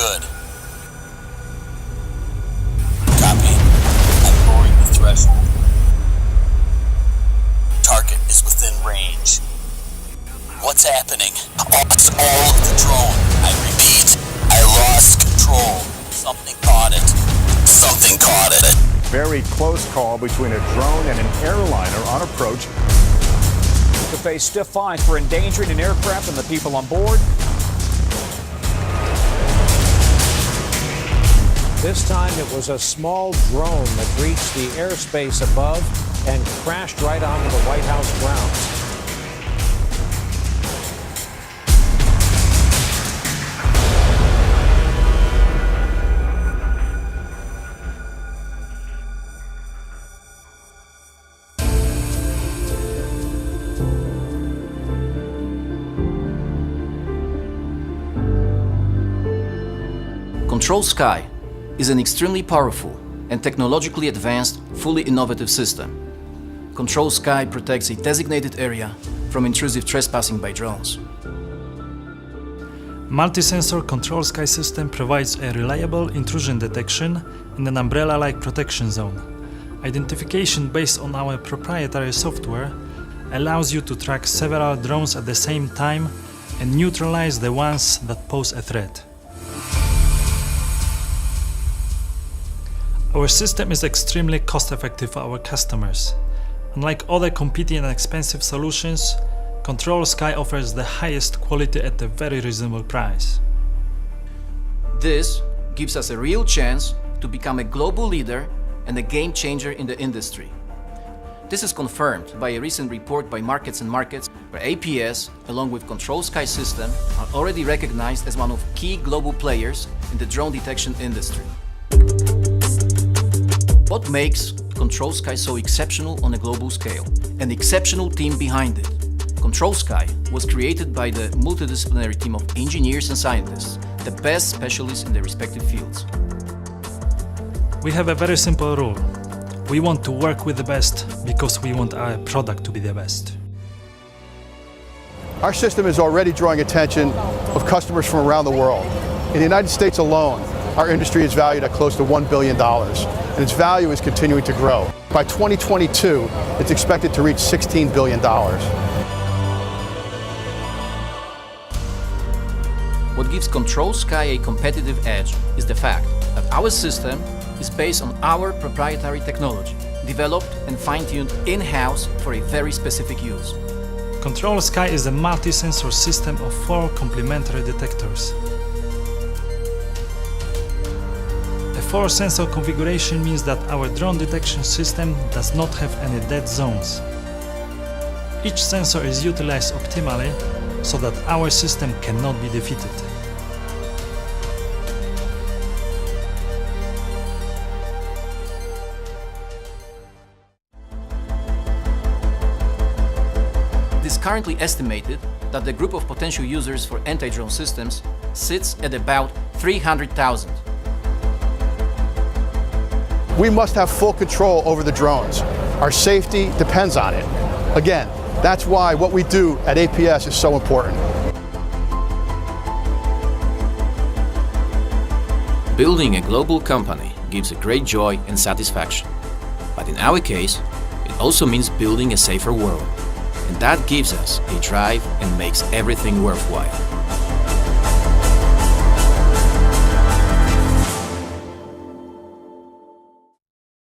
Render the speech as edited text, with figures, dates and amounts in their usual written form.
Good. Copy. I'm lowering the threshold. Target is within range. What's happening? It's all of the drone. I repeat, I lost control. Something caught it. Something caught it. Very close call between a drone and an airliner on approach. To face stiff fines for endangering an aircraft and the people on board. This time it was a small drone that reached the airspace above and crashed right onto the White House grounds. Control Sky is an extremely powerful and technologically advanced, fully innovative system. Control Sky protects a designated area from intrusive trespassing by drones. Multi-sensor Control Sky system provides a reliable intrusion detection in an umbrella-like protection zone. Identification based on our proprietary software allows you to track several drones at the same time and neutralize the ones that pose a threat. Our system is extremely cost-effective for our customers. Unlike other competing and expensive solutions, Control Sky offers the highest quality at a very reasonable price. This gives us a real chance to become a global leader and a game changer in the industry. This is confirmed by a recent report by Markets and Markets, where APS, along with Control Sky system, are already recognized as one of key global players in the drone detection industry. What makes Control Sky so exceptional on a global scale? An exceptional team behind it. Control Sky was created by the multidisciplinary team of engineers and scientists, the best specialists in their respective fields. We have a very simple rule. We want to work with the best because we want our product to be the best. Our system is already drawing attention of customers from around the world. In the United States alone, our industry is valued at close to $1 billion, and its value is continuing to grow. By 2022, it's expected to reach $16 billion. What gives Control Sky a competitive edge is the fact that our system is based on our proprietary technology, developed and fine-tuned in-house for a very specific use. Control Sky is a multi-sensor system of 4 complementary detectors. A 4-sensor configuration means that our drone detection system does not have any dead zones. Each sensor is utilized optimally so that our system cannot be defeated. It is currently estimated that the group of potential users for anti-drone systems sits at about 300,000. We must have full control over the drones. Our safety depends on it. Again, that's why what we do at APS is so important. Building a global company gives a great joy and satisfaction. But in our case, it also means building a safer world. And that gives us a drive and makes everything worthwhile.